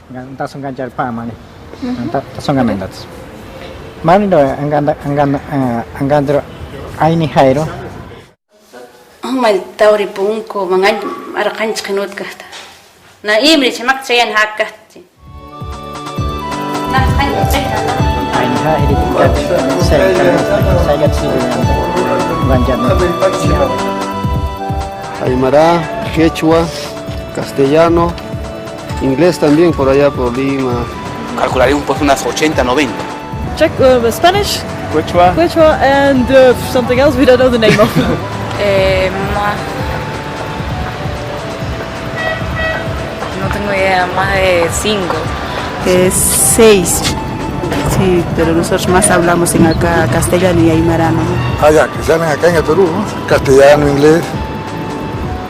Tasong ganjar pa mani. Tasong amendas. Mani do angandro aini hairo. Mal tauri punko mangaj arakan chkinut kahta. Na imri chamak chayan hakkahti. Na kan chekala. Aini hairi saya ganjar. Aymara, quechua, castellano, inglés también por allá por Lima. Calcularé unas 80, 90. Czech, Spanish, Quechua. and something else we don't know the name of. No tengo idea, más de 5. 6. Sí, pero nosotros más hablamos en acá castellano y aymara, ¿no? Allá, que salen acá en el Perú, ¿no? Castellano, inglés,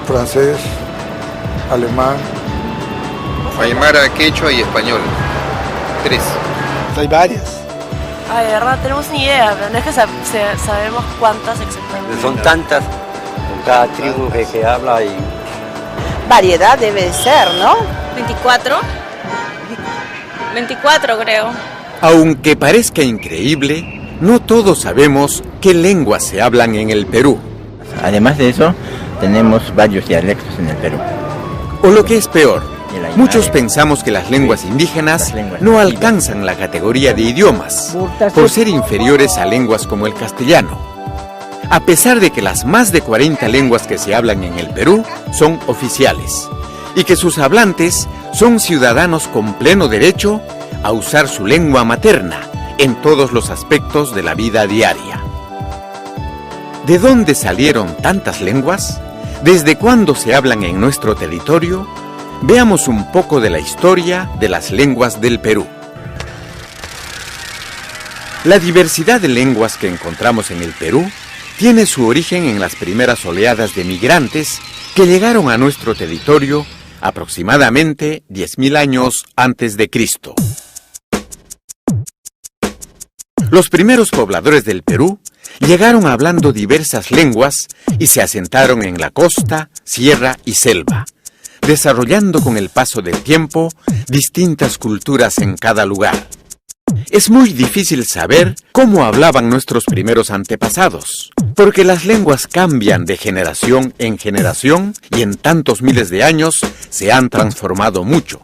francés, alemán. Aymara, quechua y español. 3. Hay varias. Ay, de verdad, tenemos ni idea, pero no es que sabemos cuántas exactamente. Son tantas, con cada tribu que habla y... Variedad debe ser, ¿no? 24. 24 creo. Aunque parezca increíble, no todos sabemos qué lenguas se hablan en el Perú. Además de eso, tenemos varios dialectos en el Perú. O lo que es peor, muchos pensamos que las lenguas indígenas no alcanzan la categoría de idiomas, por ser inferiores a lenguas como el castellano. A pesar de que las más de 40 lenguas que se hablan en el Perú son oficiales, y que sus hablantes son ciudadanos con pleno derecho a usar su lengua materna en todos los aspectos de la vida diaria. ¿De dónde salieron tantas lenguas? ¿Desde cuándo se hablan en nuestro territorio? Veamos un poco de la historia de las lenguas del Perú. La diversidad de lenguas que encontramos en el Perú tiene su origen en las primeras oleadas de migrantes que llegaron a nuestro territorio aproximadamente 10.000 años antes de Cristo. Los primeros pobladores del Perú llegaron hablando diversas lenguas y se asentaron en la costa, sierra y selva, desarrollando con el paso del tiempo distintas culturas en cada lugar. Es muy difícil saber cómo hablaban nuestros primeros antepasados, porque las lenguas cambian de generación en generación y en tantos miles de años se han transformado mucho.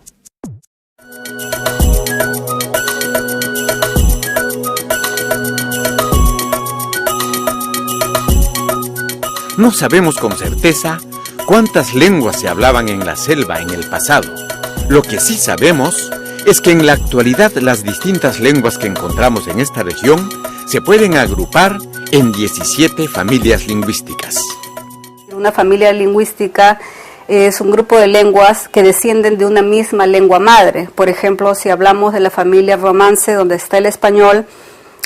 No sabemos con certeza cuántas lenguas se hablaban en la selva en el pasado. Lo que sí sabemos es que en la actualidad las distintas lenguas que encontramos en esta región se pueden agrupar en 17 familias lingüísticas. Una familia lingüística es un grupo de lenguas que descienden de una misma lengua madre. Por ejemplo, si hablamos de la familia romance, donde está el español,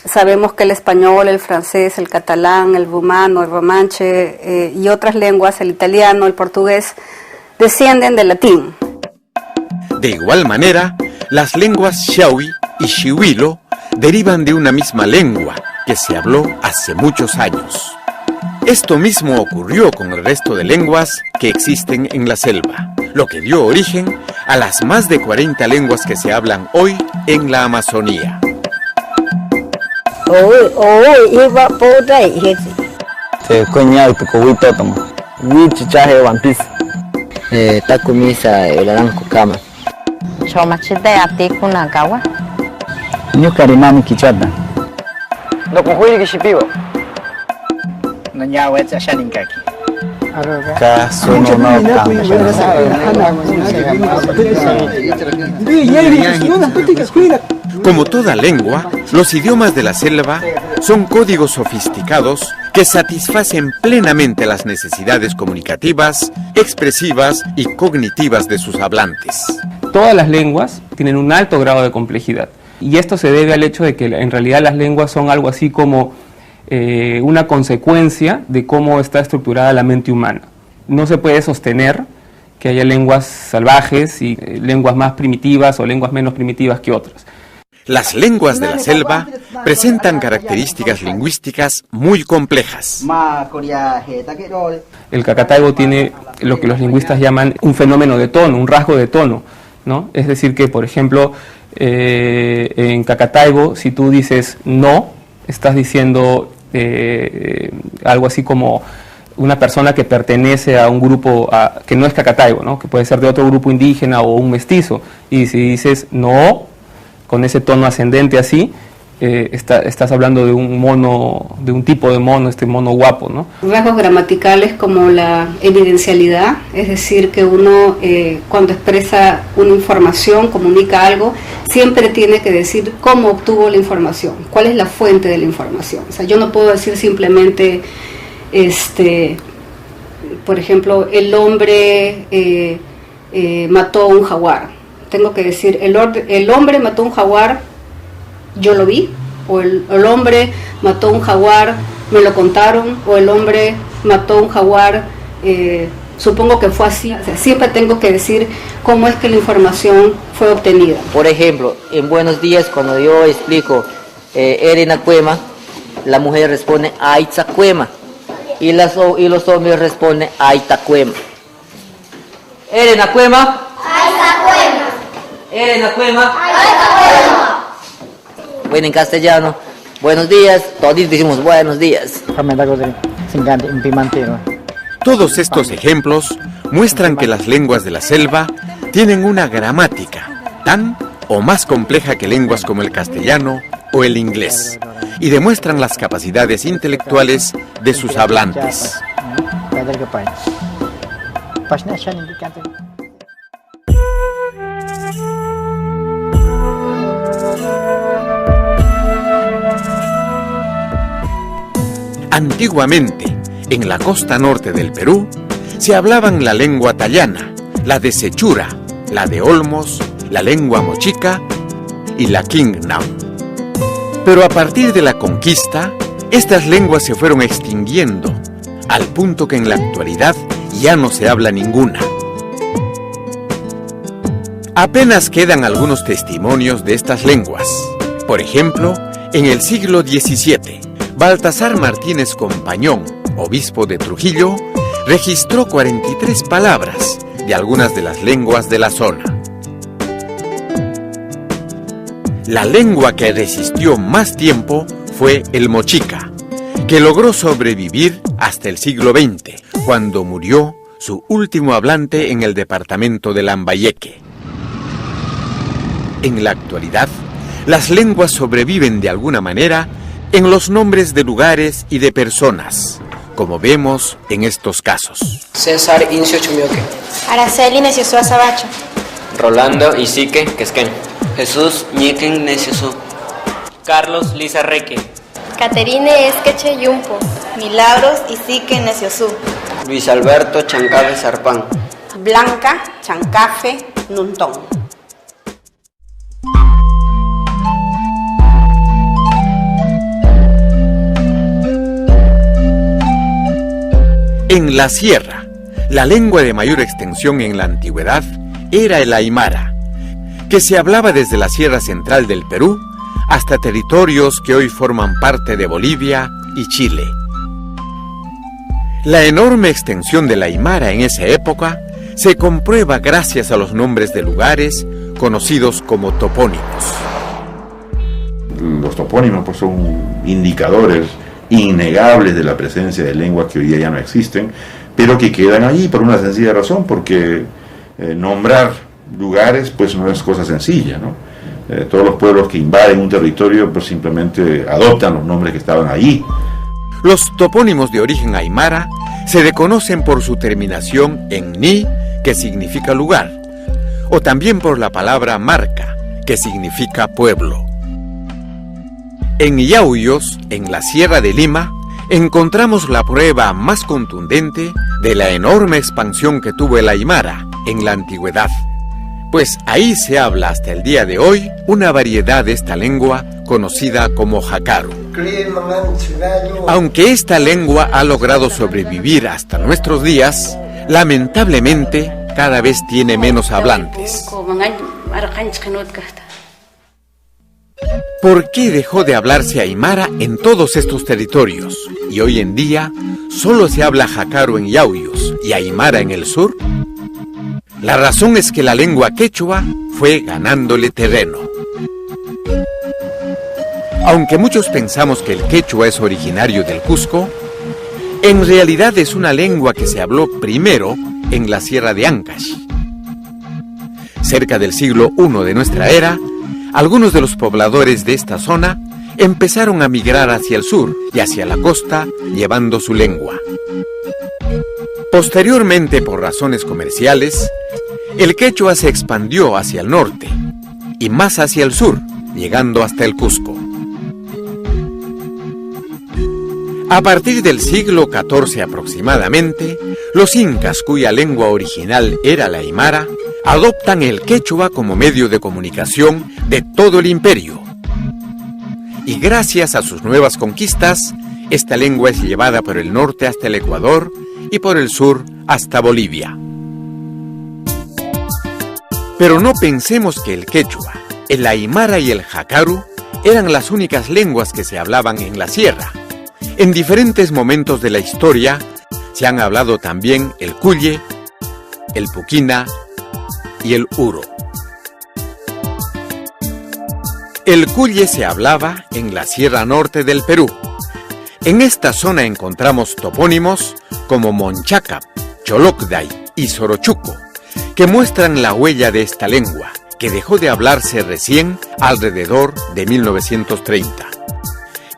sabemos que el español, el francés, el catalán, el rumano, el romanche y otras lenguas, el italiano, el portugués, descienden del latín. De igual manera, las lenguas Shawi y Shiwilo derivan de una misma lengua que se habló hace muchos años. Esto mismo ocurrió con el resto de lenguas que existen en la selva, lo que dio origen a las más de 40 lenguas que se hablan hoy en la Amazonía. Como toda lengua, los idiomas de la selva son códigos sofisticados que satisfacen plenamente las necesidades comunicativas, expresivas y cognitivas de sus hablantes. Todas las lenguas tienen un alto grado de complejidad, y esto se debe al hecho de que en realidad las lenguas son algo así como una consecuencia de cómo está estructurada la mente humana. No se puede sostener que haya lenguas salvajes y lenguas más primitivas o lenguas menos primitivas que otras. Las lenguas de la selva presentan características lingüísticas muy complejas. El cacataibo tiene lo que los lingüistas llaman un fenómeno de tono, un rasgo de tono. ¿no? Es decir que, por ejemplo, en Cacataibo, si tú dices no, estás diciendo algo así como una persona que pertenece a un grupo que no es Cacataibo, ¿no? Que puede ser de otro grupo indígena o un mestizo. Y si dices no, con ese tono ascendente así, estás hablando de un mono, de un tipo de mono, este mono guapo, ¿no? Rasgos gramaticales como la evidencialidad, es decir, que uno cuando expresa una información, comunica algo, siempre tiene que decir cómo obtuvo la información, cuál es la fuente de la información. O sea, yo no puedo decir simplemente, por ejemplo, el hombre mató a un jaguar. Tengo que decir, el hombre mató a un jaguar, yo lo vi, o el hombre mató a un jaguar, me lo contaron, o el hombre mató a un jaguar, supongo que fue así. O sea, siempre tengo que decir cómo es que la información fue obtenida. Por ejemplo, en Buenos Días, cuando yo explico Erena Cuema, la mujer responde Aitza Cuema, y los hombres responden Aita Cuema. Erena Cuema, Aita Cuema. Erena Cuema, Aita Cuema. Bueno, en castellano, buenos días, todos decimos buenos días. Todos estos ejemplos muestran que las lenguas de la selva tienen una gramática tan o más compleja que lenguas como el castellano o el inglés, y demuestran las capacidades intelectuales de sus hablantes. Antiguamente, en la costa norte del Perú, se hablaban la lengua tayana, la de Sechura, la de Olmos, la lengua mochica y la Quingnaw. Pero a partir de la conquista, estas lenguas se fueron extinguiendo, al punto que en la actualidad ya no se habla ninguna. Apenas quedan algunos testimonios de estas lenguas. Por ejemplo, en el siglo XVII, Baltasar Martínez Compañón, obispo de Trujillo, registró 43 palabras de algunas de las lenguas de la zona. La lengua que resistió más tiempo fue el mochica, que logró sobrevivir hasta el siglo XX, cuando murió su último hablante en el departamento de Lambayeque. En la actualidad, las lenguas sobreviven de alguna manera en los nombres de lugares y de personas, como vemos en estos casos. César Incio Chumioque. Araceli Neciosua Sabacho. Rolando Isique Quesquén. Jesús Ñequen Neciosú. Carlos Lizarreque. Caterine Esqueche Yumpo. Milagros Isique Neciosú. Luis Alberto Chancafe Zarpán. Blanca Chancafe Nuntón. En la sierra, la lengua de mayor extensión en la antigüedad era el aymara, que se hablaba desde la sierra central del Perú hasta territorios que hoy forman parte de Bolivia y Chile. La enorme extensión del aymara en esa época se comprueba gracias a los nombres de lugares conocidos como topónimos. Los topónimos pues, son indicadores innegables de la presencia de lenguas que hoy día ya no existen, pero que quedan allí por una sencilla razón, porque nombrar lugares pues no es cosa sencilla, ¿no? Todos los pueblos que invaden un territorio pues simplemente adoptan los nombres que estaban allí. Los topónimos de origen aymara se reconocen por su terminación en ni, que significa lugar, o también por la palabra marca, que significa pueblo. En Yauyos, en la Sierra de Lima, encontramos la prueba más contundente de la enorme expansión que tuvo el aymara en la antigüedad, pues ahí se habla hasta el día de hoy una variedad de esta lengua conocida como jacaru. Aunque esta lengua ha logrado sobrevivir hasta nuestros días, lamentablemente cada vez tiene menos hablantes. ¿Por qué dejó de hablarse aymara en todos estos territorios y hoy en día solo se habla jacaru en Yauyos y aymara en el sur? La razón es que la lengua quechua fue ganándole terreno. Aunque muchos pensamos que el quechua es originario del Cusco, en realidad es una lengua que se habló primero en la Sierra de Ancash. Cerca del siglo I de nuestra era, algunos de los pobladores de esta zona empezaron a migrar hacia el sur y hacia la costa llevando su lengua. Posteriormente, por razones comerciales, el quechua se expandió hacia el norte y más hacia el sur, llegando hasta el Cusco. A partir del siglo XIV aproximadamente, los incas, cuya lengua original era la aymara, adoptan el quechua como medio de comunicación de todo el imperio. Y gracias a sus nuevas conquistas, esta lengua es llevada por el norte hasta el Ecuador y por el sur hasta Bolivia. Pero no pensemos que el quechua, el aymara y el jacaru eran las únicas lenguas que se hablaban en la sierra. En diferentes momentos de la historia se han hablado también el cuye, el puquina y el uro. El cuye se hablaba en la Sierra Norte del Perú. En esta zona encontramos topónimos como Monchacap, Cholocday y Sorochuco, que muestran la huella de esta lengua, que dejó de hablarse recién alrededor de 1930.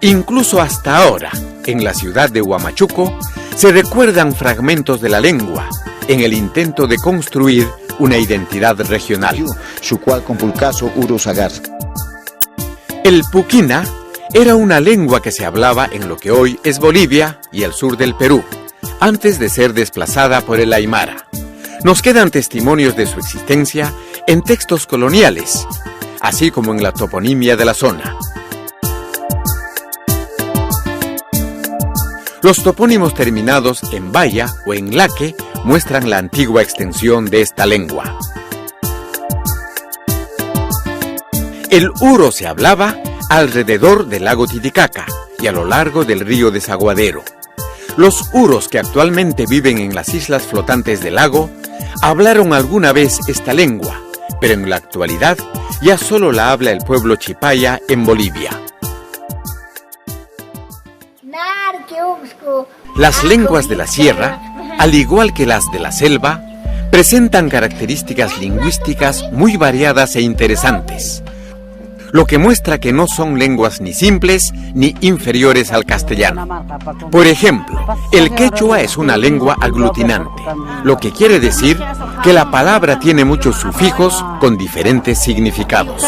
Incluso hasta ahora, en la ciudad de Huamachuco, se recuerdan fragmentos de la lengua en el intento de construir una identidad regional. El puquina era una lengua que se hablaba en lo que hoy es Bolivia y el sur del Perú, antes de ser desplazada por el aymara. Nos quedan testimonios de su existencia en textos coloniales, así como en la toponimia de la zona. Los topónimos terminados en vaya o en laque muestran la antigua extensión de esta lengua. El uro se hablaba alrededor del lago Titicaca y a lo largo del río Desaguadero. Los uros que actualmente viven en las islas flotantes del lago hablaron alguna vez esta lengua, pero en la actualidad ya solo la habla el pueblo chipaya en Bolivia. Las lenguas de la sierra, al igual que las de la selva, presentan características lingüísticas muy variadas e interesantes, lo que muestra que no son lenguas ni simples ni inferiores al castellano. Por ejemplo, el quechua es una lengua aglutinante, lo que quiere decir que la palabra tiene muchos sufijos con diferentes significados.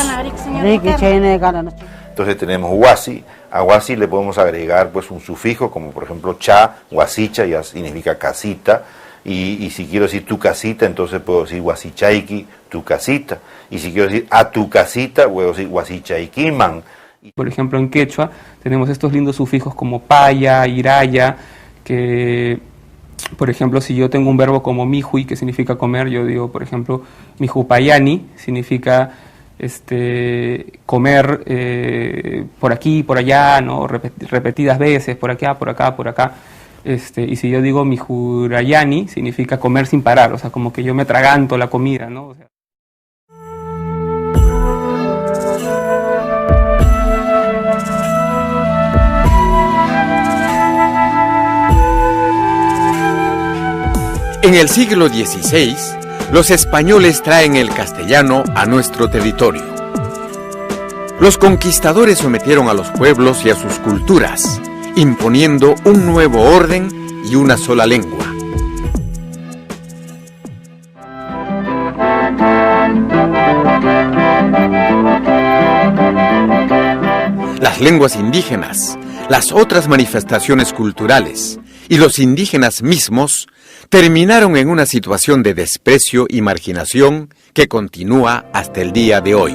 Entonces tenemos huasi. A huasi le podemos agregar pues un sufijo como por ejemplo cha, huasicha, ya significa casita, y si quiero decir tu casita, entonces puedo decir huasichaiki, tu casita, y si quiero decir a tu casita, puedo decir huasichaikiman. Por ejemplo, en quechua tenemos estos lindos sufijos como paya, iraya, que por ejemplo si yo tengo un verbo como mihui, que significa comer, yo digo por ejemplo mijupayani, significa comer por aquí, por allá, ¿no? Repetidas veces, por acá, por acá, por acá. Y si yo digo mijurayani, significa comer sin parar, o sea, como que yo me atraganto la comida, ¿no? O sea, en el siglo XVI, los españoles traen el castellano a nuestro territorio. Los conquistadores sometieron a los pueblos y a sus culturas, imponiendo un nuevo orden y una sola lengua. Las lenguas indígenas, las otras manifestaciones culturales y los indígenas mismos terminaron en una situación de desprecio y marginación que continúa hasta el día de hoy.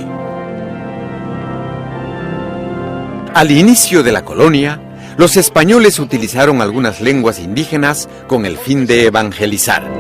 Al inicio de la colonia, los españoles utilizaron algunas lenguas indígenas con el fin de evangelizar.